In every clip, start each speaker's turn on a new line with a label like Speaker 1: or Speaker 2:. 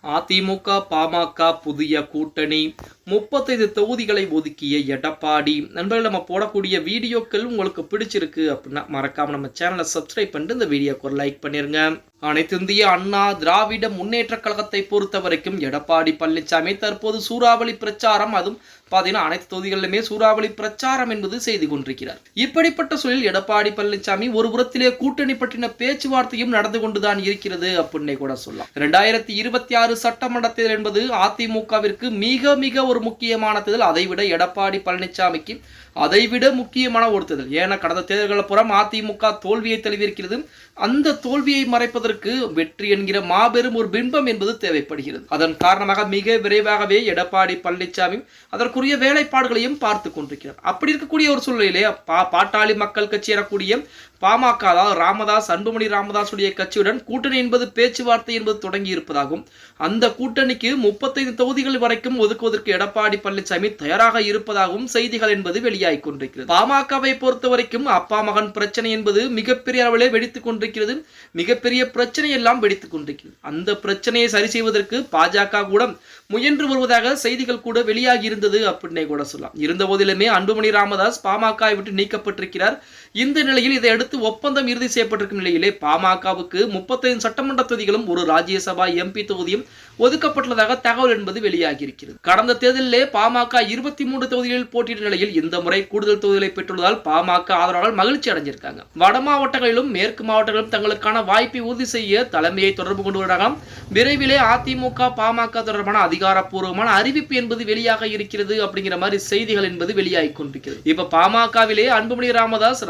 Speaker 1: அதிமுக பாமக புதிய கூட்டணி 35 தொகுதிகளை ஒதுக்கிய எடப்பாடி. நண்பர்கள், நம்ம போடக்கூடிய வீடியோக்கள் உங்களுக்கு பிடிச்சிருக்கு அப்படின்னா மறக்காம நம்ம சேனலை சப்ஸ்கிரைப் பண்ணிட்டு இந்த வீடியோக்கு ஒரு லைக் பண்ணிருங்க. அனைத்து இந்திய அண்ணா திராவிட முன்னேற்ற கழகத்தை பொறுத்த வரைக்கும் எடப்பாடி பழனிசாமி தற்போது சூறாவளி பிரச்சாரம், அதுவும் பாத்தீங்கன்னா அனைத்து தொகுதிகளிலுமே சூறாவளி பிரச்சாரம் என்பது செய்து கொண்டிருக்கிறார். இப்படிப்பட்ட சூழலில் எடப்பாடி பழனிசாமி ஒரு புறத்திலே கூட்டணி பற்றின பேச்சுவார்த்தையும் நடந்து கொண்டுதான் இருக்கிறது அப்படின்னு கூட சொல்லலாம். 2026 சட்டமன்ற தேர்தல் என்பது அதிமுகவிற்கு மிக மிக ஒரு முக்கியமான தேர்தல். அதைவிட எடப்பாடி பழனிசாமிக்கு அதைவிட முக்கியமான ஒரு தேர்தல். ஏன்னா கடந்த தேர்தல்கள் புறம் அதிமுக தோல்வியை தழுவியிருக்கிறது. அந்த தோல்வியை மறைப்பதற்கு வெற்றி என்கிற மாபெரும் ஒரு பிம்பம் என்பது தேவைப்படுகிறது. அதன் காரணமாக மிக விரைவாகவே எடப்பாடி பழனிசாமி அதற்குரிய வேலைப்பாடுகளையும் பார்த்து கொண்டிருக்கிறார். அப்படி இருக்கக்கூடிய ஒரு சூழ்நிலையிலே பாட்டாளி மக்கள் கட்சி எனக்கூடிய பாமக, அதாவது ராமதாஸ், அன்புமணி ராமதாசுடைய கட்சியுடன் கூட்டணி என்பது பேச்சுவார்த்தை என்பது தொடங்கி இருப்பதாகவும் அந்த கூட்டணிக்கு 35 தொகுதிகள் வரைக்கும் ஒதுக்குவதற்கு எடப்பாடி பழனிசாமி தயாராக இருப்பதாகவும் செய்திகள் என்பது வெளியாகி கொண்டிருக்கிறது. பாமகவை பொறுத்த வரைக்கும் அப்பா மகன் பிரச்சனை என்பது மிகப்பெரிய அளவிலே வெடித்துக் கொண்டிருக்கிறது. மிகப்பெரிய பிரச்சனை எல்லாம் வெடித்துக் கொண்டிருக்கிறது. அந்த பிரச்சனையை சரி செய்வதற்கு பாஜக கூட முயன்று வருவதாக செய்திகள் கூட வெளியாகி இருந்தது அப்படின்னே கூட சொல்லலாம். இருந்த போதிலுமே அன்புமணி ராமதாஸ் பாமக விட்டு நீக்கப்பட்டிருக்கிறார். இந்த நிலையில் இதை அடுத்து ஒப்பந்தம் இறுதி செய்யப்பட்டிருக்கும் நிலையிலே பாமகவுக்கு 35 சட்டமன்ற தொகுதிகளும் ஒரு ராஜ்யசபா எம்பி தொகுதியும் ஒதுக்கப்பட்டுள்ளதாக தகவல் என்பது வெளியாகி இருக்கிறது. கடந்த தேர்தலிலே பாமக 23 தொகுதிகளில் போட்டியிட்ட நிலையில் இந்த முறை கூடுதல் தொகுதிகளை பெற்றுள்ளதால் பாமக ஆதரவாளர்கள் மகிழ்ச்சி அடைஞ்சிருக்காங்க. வட மாவட்டங்களிலும் மேற்கு மாவட்டங்களிலும் தங்களுக்கான வாய்ப்பை உறுதி செய்ய தலைமையை தொடர்பு கொண்டு வருவதாக விரைவிலே அதிமுக பாமக தொடர்பான அதிகாரப்பூர்வமான அறிவிப்பு என்பது வெளியாக இருக்கிறது அப்படிங்கிற மாதிரி செய்திகள் என்பது வெளியாகி கொண்டிருக்கிறது. இப்ப பாமகவிலே அன்புமணி ராமதாஸ்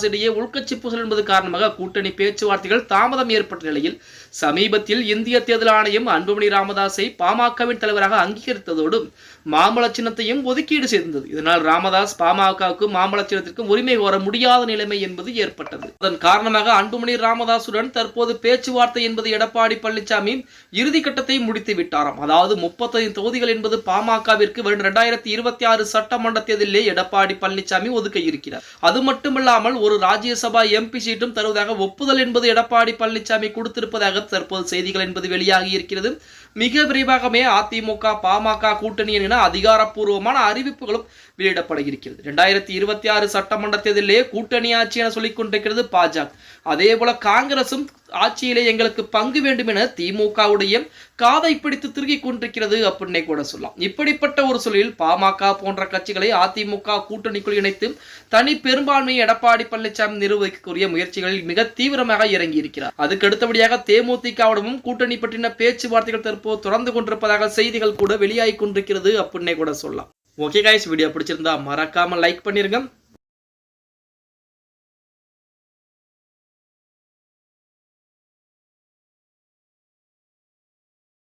Speaker 1: இடையே உள்கட்சி பூசல் என்பது காரணமாக கூட்டணி பேச்சுவார்த்தைகள் தாமதம் ஏற்பட்ட நிலையில் சமீபத்தில் இந்திய தேர்தல் ஆணையம் அன்புமணி ராமதாஸை பாமகவின் தலைவராக அங்கீகரித்ததோடு மாம்பழ சின்னத்தையும் ஒதுக்கீடு செய்தது. இதனால் ராமதாஸ் பாமகவுக்கு மாம்பழ சின்னத்திற்கும் உரிமை கோர முடியாத நிலைமை என்பது ஏற்பட்டது. அதன் காரணமாக அன்புமணி ராமதாசுடன் தற்போது பேச்சுவார்த்தை என்பது எடப்பாடி பழனிசாமி இறுதி கட்டத்தை முடித்து விட்டாராம். அதாவது 35 தொகுதிகள் என்பது பாமகவிற்கு வரும் 2026 சட்டமன்ற தேர்தலிலே எடப்பாடி பழனிசாமி ஒதுக்க இருக்கிறார். அது மட்டுமல்லாமல் ஒரு ராஜ்யசபா எம்பி சீட்டும் தருவதாக ஒப்புதல் என்பது எடப்பாடி பழனிசாமி கொடுத்திருப்பதாக தற்போது செய்திகள் என்பது வெளியாகி இருக்கிறது. மிக விரைவாகவே அதிமுக பாமக கூட்டணி என அதிகாரப்பூர்வமான அறிவிப்புகளும் வெளியிடப்பட இருக்கிறது. 2026 சட்டமன்ற தேர்தலிலே கூட்டணி ஆட்சி என சொல்லிக் கொண்டிருக்கிறது பாஜக. அதே போல காங்கிரசும் ஆட்சியிலே எங்களுக்கு பங்கு வேண்டும் என திமுகவுடைய காதை பிடித்து திருகி கொண்டிருக்கிறது அப்படின்னே கூட சொல்லலாம். இப்படிப்பட்ட ஒரு சூழலில் பாமக போன்ற கட்சிகளை அதிமுக கூட்டணிக்குள் இணைத்து தனி பெரும்பான்மையை எடப்பாடி பழனிசாமி நிர்வகிக்கக்கூடிய முயற்சிகளில் மிக தீவிரமாக இறங்கி இருக்கிறார். அதுக்கு அடுத்தபடியாக தேமுதிகவுடனும் கூட்டணி பற்றின பேச்சுவார்த்தைகள் தற்போது தொடர்ந்து கொண்டிருப்பதாக செய்திகள் கூட வெளியாகி கொண்டிருக்கிறது அப்படின்னே கூட சொல்லலாம். ஓகே கைஸ், வீடியோ பிடிச்சிருந்தா மறக்காம லைக் பண்ணிருங்க.